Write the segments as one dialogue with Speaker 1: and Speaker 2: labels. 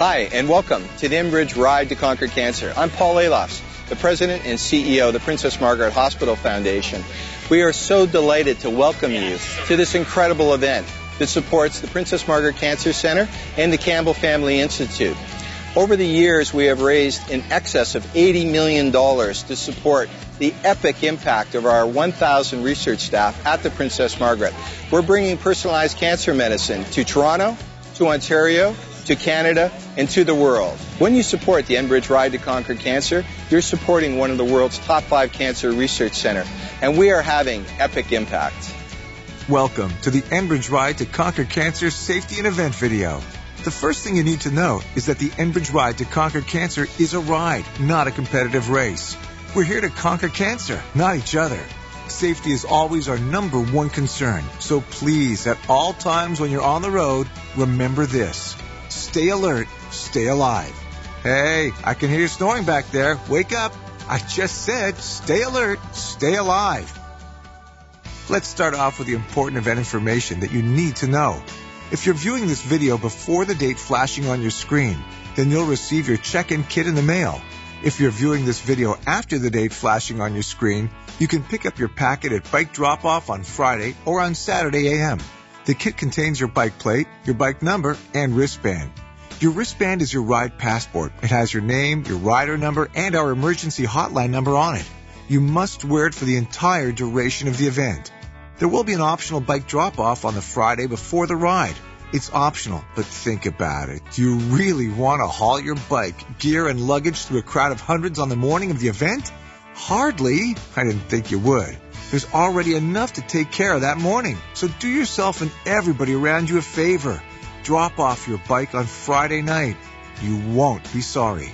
Speaker 1: Hi, and welcome to the Enbridge Ride to Conquer Cancer. I'm Paul Alofs, the President and CEO of the Princess Margaret Hospital Foundation. We are so delighted to welcome you to this incredible event that supports the Princess Margaret Cancer Center and the Campbell Family Institute. Over the years, we have raised in excess of $80 million to support the epic impact of our 1,000 research staff at the Princess Margaret. We're bringing personalized cancer medicine to Toronto, to Ontario, to Canada, and to the world. When you support the Enbridge Ride to Conquer Cancer, you're supporting one of the world's top 5 cancer research centers, and we are having epic impact.
Speaker 2: Welcome to the Enbridge Ride to Conquer Cancer safety and event video. The first thing you need to know is that the Enbridge Ride to Conquer Cancer is a ride, not a competitive race. We're here to conquer cancer, not each other. Safety is always our number one concern. So please, at all times when you're on the road, remember this. Stay alert, stay alive. Hey, I can hear you snoring back there. Wake up. I just said stay alert, stay alive. Let's start off with the important event information that you need to know. If you're viewing this video before the date flashing on your screen, then you'll receive your check-in kit in the mail. If you're viewing this video after the date flashing on your screen, you can pick up your packet at bike drop-off on Friday or on Saturday a.m. The kit contains your bike plate, your bike number, and wristband. Your wristband is your ride passport. It has your name, your rider number, and our emergency hotline number on it. You must wear it for the entire duration of the event. There will be an optional bike drop-off on the Friday before the ride. It's optional, but think about it. Do you really want to haul your bike, gear, and luggage through a crowd of hundreds on the morning of the event? Hardly. I didn't think you would. There's already enough to take care of that morning. So do yourself and everybody around you a favor. Drop off your bike on Friday night. You won't be sorry.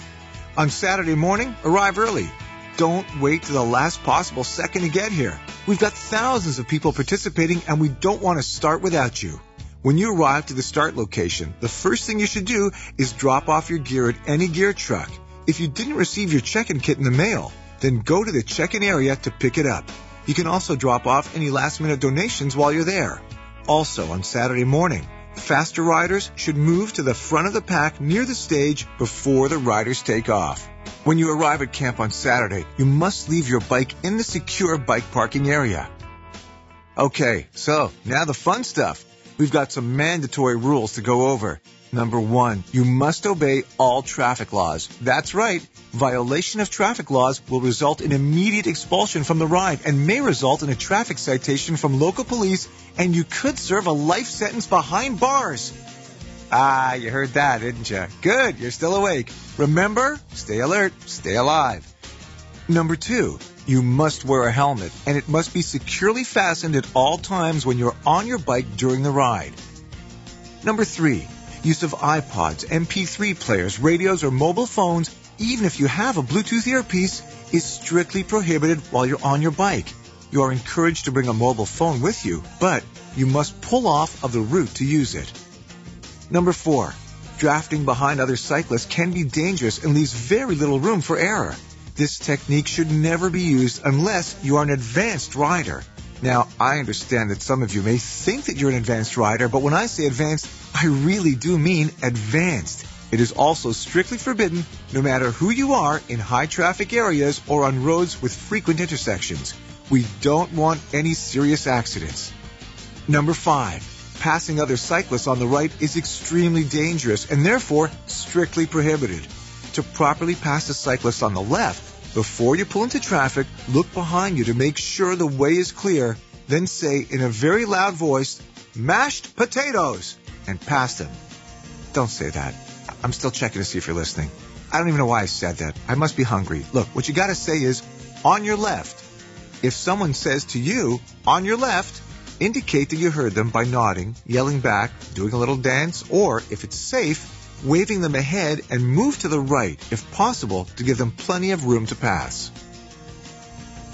Speaker 2: On Saturday morning, arrive early. Don't wait to the last possible second to get here. We've got thousands of people participating, and we don't want to start without you. When you arrive to the start location, the first thing you should do is drop off your gear at any gear truck. If you didn't receive your check-in kit in the mail, then go to the check-in area to pick it up. You can also drop off any last-minute donations while you're there. Also, on Saturday morning, faster riders should move to the front of the pack near the stage before the riders take off. When you arrive at camp on Saturday, you must leave your bike in the secure bike parking area. Okay, so now the fun stuff. We've got some mandatory rules to go over. Number 1, you must obey all traffic laws. That's right. Violation of traffic laws will result in immediate expulsion from the ride and may result in a traffic citation from local police, and you could serve a life sentence behind bars. Ah, you heard that, didn't you? Good, you're still awake. Remember, stay alert, stay alive. Number 2, you must wear a helmet, and it must be securely fastened at all times when you're on your bike during the ride. Number 3, use of iPods, MP3 players, radios, or mobile phones, even if you have a Bluetooth earpiece, is strictly prohibited while you're on your bike. You are encouraged to bring a mobile phone with you, but you must pull off of the route to use it. Number 4, drafting behind other cyclists can be dangerous and leaves very little room for error. This technique should never be used unless you are an advanced rider. Now, I understand that some of you may think that you're an advanced rider, but when I say advanced, I really do mean advanced. It is also strictly forbidden, no matter who you are, in high-traffic areas or on roads with frequent intersections. We don't want any serious accidents. Number 5. Passing other cyclists on the right is extremely dangerous and therefore strictly prohibited. To properly pass a cyclist on the left, before you pull into traffic, look behind you to make sure the way is clear, then say in a very loud voice, "Mashed potatoes," and pass them. Don't say that. I'm still checking to see if you're listening. I don't even know why I said that. I must be hungry. Look, what you got to say is, "On your left." If someone says to you, "On your left," indicate that you heard them by nodding, yelling back, doing a little dance, or, if it's safe, waving them ahead and move to the right, if possible, to give them plenty of room to pass.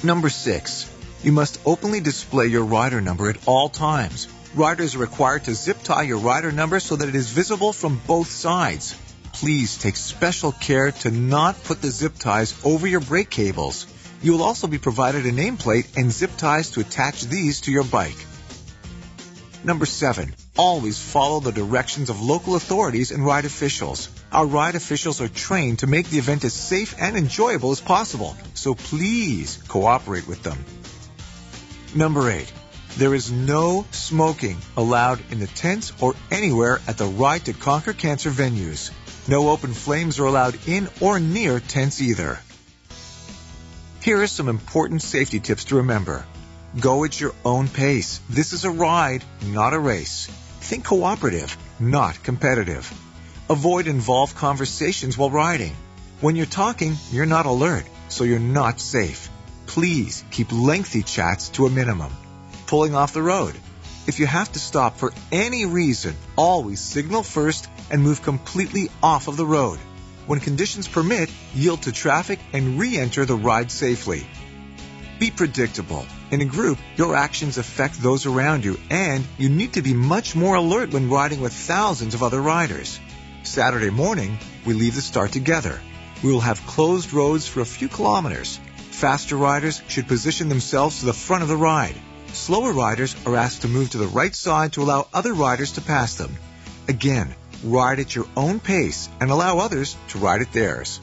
Speaker 2: Number 6. You must openly display your rider number at all times. Riders are required to zip tie your rider number so that it is visible from both sides. Please take special care to not put the zip ties over your brake cables. You will also be provided a nameplate and zip ties to attach these to your bike. Number 7. Always follow the directions of local authorities and ride officials. Our ride officials are trained to make the event as safe and enjoyable as possible, so please cooperate with them. Number 8. There is no smoking allowed in the tents or anywhere at the Ride to Conquer Cancer venues. No open flames are allowed in or near tents either. Here are some important safety tips to remember. Go at your own pace. This is a ride, not a race. Think cooperative, not competitive. Avoid involved conversations while riding. When you're talking, you're not alert, so you're not safe. Please keep lengthy chats to a minimum. Pulling off the road. If you have to stop for any reason, always signal first and move completely off of the road. When conditions permit, yield to traffic and re-enter the ride safely. Be predictable. In a group, your actions affect those around you, and you need to be much more alert when riding with thousands of other riders. Saturday morning, we leave the start together. We will have closed roads for a few kilometers. Faster riders should position themselves to the front of the ride. Slower riders are asked to move to the right side to allow other riders to pass them. Again, ride at your own pace and allow others to ride at theirs.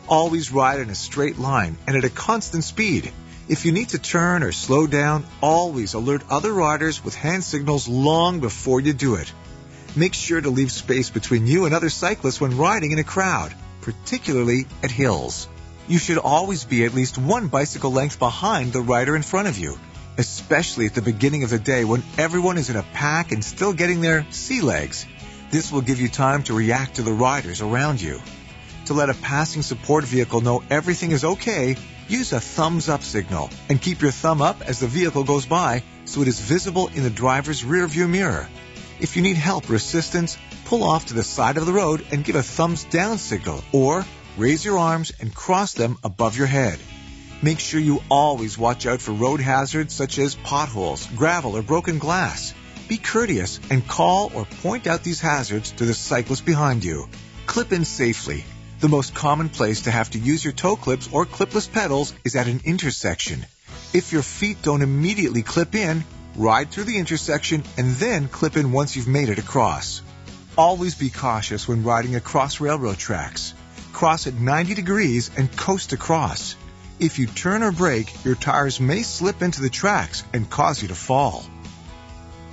Speaker 2: Always ride in a straight line and at a constant speed. If you need to turn or slow down, always alert other riders with hand signals long before you do it. Make sure to leave space between you and other cyclists when riding in a crowd, particularly at hills. You should always be at least one bicycle length behind the rider in front of you, especially at the beginning of the day when everyone is in a pack and still getting their sea legs. This will give you time to react to the riders around you. To let a passing support vehicle know everything is okay, use a thumbs up signal and keep your thumb up as the vehicle goes by so it is visible in the driver's rear view mirror. If you need help or assistance, pull off to the side of the road and give a thumbs down signal, or raise your arms and cross them above your head. Make sure you always watch out for road hazards such as potholes, gravel, or broken glass. Be courteous and call or point out these hazards to the cyclist behind you. Clip in safely. The most common place to have to use your toe clips or clipless pedals is at an intersection. If your feet don't immediately clip in, ride through the intersection and then clip in once you've made it across. Always be cautious when riding across railroad tracks. Cross at 90 degrees and coast across. If you turn or brake, your tires may slip into the tracks and cause you to fall.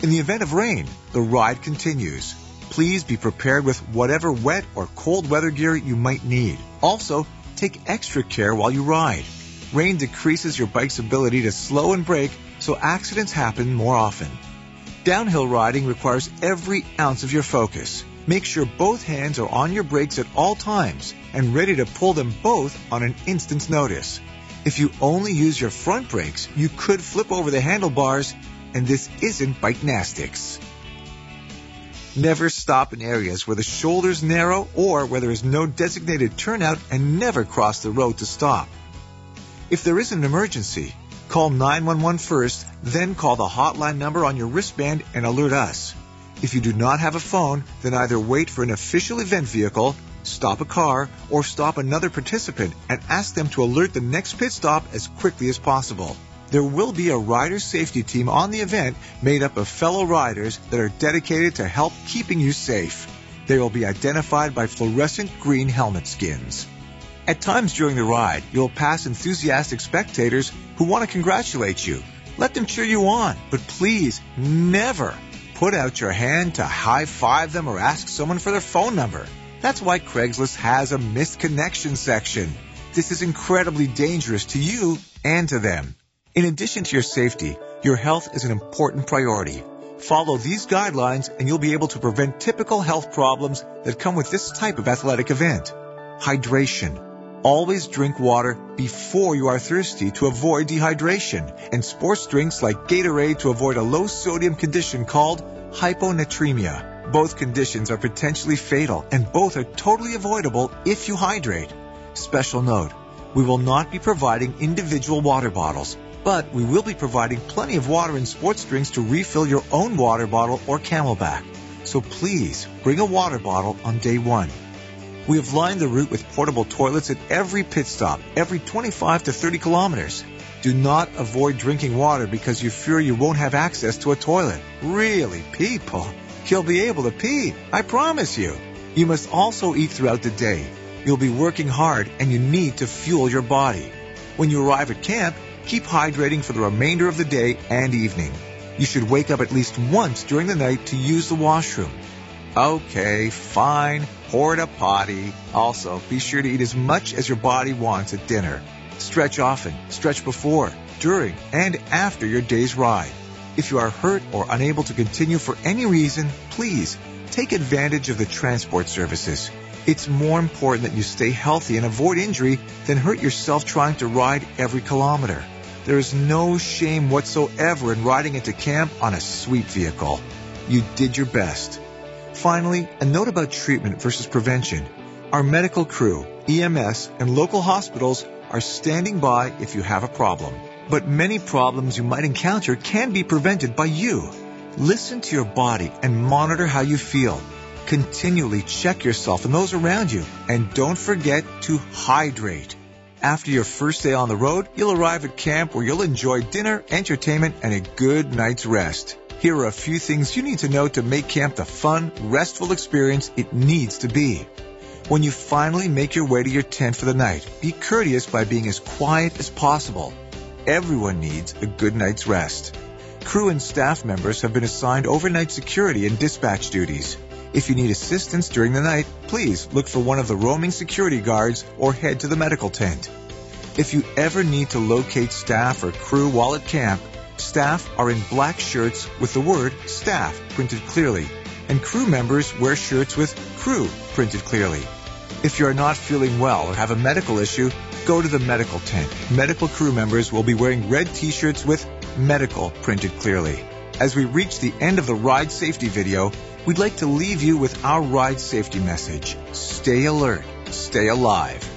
Speaker 2: In the event of rain, the ride continues. Please be prepared with whatever wet or cold weather gear you might need. Also, take extra care while you ride. Rain decreases your bike's ability to slow and brake, so accidents happen more often. Downhill riding requires every ounce of your focus. Make sure both hands are on your brakes at all times and ready to pull them both on an instant's notice. If you only use your front brakes, you could flip over the handlebars, and this isn't bike-nastics. Never stop in areas where the shoulders narrow or where there is no designated turnout, and never cross the road to stop. If there is an emergency, call 911 first, then call the hotline number on your wristband and alert us. If you do not have a phone, then either wait for an official event vehicle, stop a car, or stop another participant and ask them to alert the next pit stop as quickly as possible. There will be a rider safety team on the event made up of fellow riders that are dedicated to help keeping you safe. They will be identified by fluorescent green helmet skins. At times during the ride, you'll pass enthusiastic spectators who want to congratulate you. Let them cheer you on, but please never put out your hand to high-five them or ask someone for their phone number. That's why Craigslist has a missed connection section. This is incredibly dangerous to you and to them. In addition to your safety, your health is an important priority. Follow these guidelines and you'll be able to prevent typical health problems that come with this type of athletic event. Hydration. Always drink water before you are thirsty to avoid dehydration, and sports drinks like Gatorade to avoid a low-sodium condition called hyponatremia. Both conditions are potentially fatal, and both are totally avoidable if you hydrate. Special note, we will not be providing individual water bottles, but we will be providing plenty of water and sports drinks to refill your own water bottle or Camelback. So please bring a water bottle on day one. We have lined the route with portable toilets at every pit stop, every 25 to 30 kilometers. Do not avoid drinking water because you fear you won't have access to a toilet. Really, people, you'll be able to pee, I promise you. You must also eat throughout the day. You'll be working hard and you need to fuel your body. When you arrive at camp, keep hydrating for the remainder of the day and evening. You should wake up at least once during the night to use the washroom. Okay, fine, porta potty. Also, be sure to eat as much as your body wants at dinner. Stretch often, stretch before, during, and after your day's ride. If you are hurt or unable to continue for any reason, please take advantage of the transport services. It's more important that you stay healthy and avoid injury than hurt yourself trying to ride every kilometer. There is no shame whatsoever in riding into camp on a sweet vehicle. You did your best. Finally, a note about treatment versus prevention. Our medical crew, EMS, and local hospitals are standing by if you have a problem. But many problems you might encounter can be prevented by you. Listen to your body and monitor how you feel. Continually check yourself and those around you. And don't forget to hydrate. After your first day on the road, you'll arrive at camp where you'll enjoy dinner, entertainment, and a good night's rest. Here are a few things you need to know to make camp the fun, restful experience it needs to be. When you finally make your way to your tent for the night, be courteous by being as quiet as possible. Everyone needs a good night's rest. Crew and staff members have been assigned overnight security and dispatch duties. If you need assistance during the night, please look for one of the roaming security guards or head to the medical tent. If you ever need to locate staff or crew while at camp, staff are in black shirts with the word staff printed clearly, and crew members wear shirts with crew printed clearly. If you are not feeling well or have a medical issue, go to the medical tent. Medical crew members will be wearing red t-shirts with medical printed clearly. As we reach the end of the ride safety video, we'd like to leave you with our ride safety message. Stay alert, stay alive.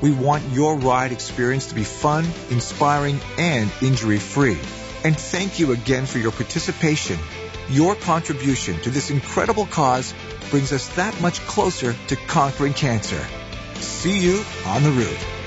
Speaker 2: We want your ride experience to be fun, inspiring, and injury-free. And thank you again for your participation. Your contribution to this incredible cause brings us that much closer to conquering cancer. See you on the route.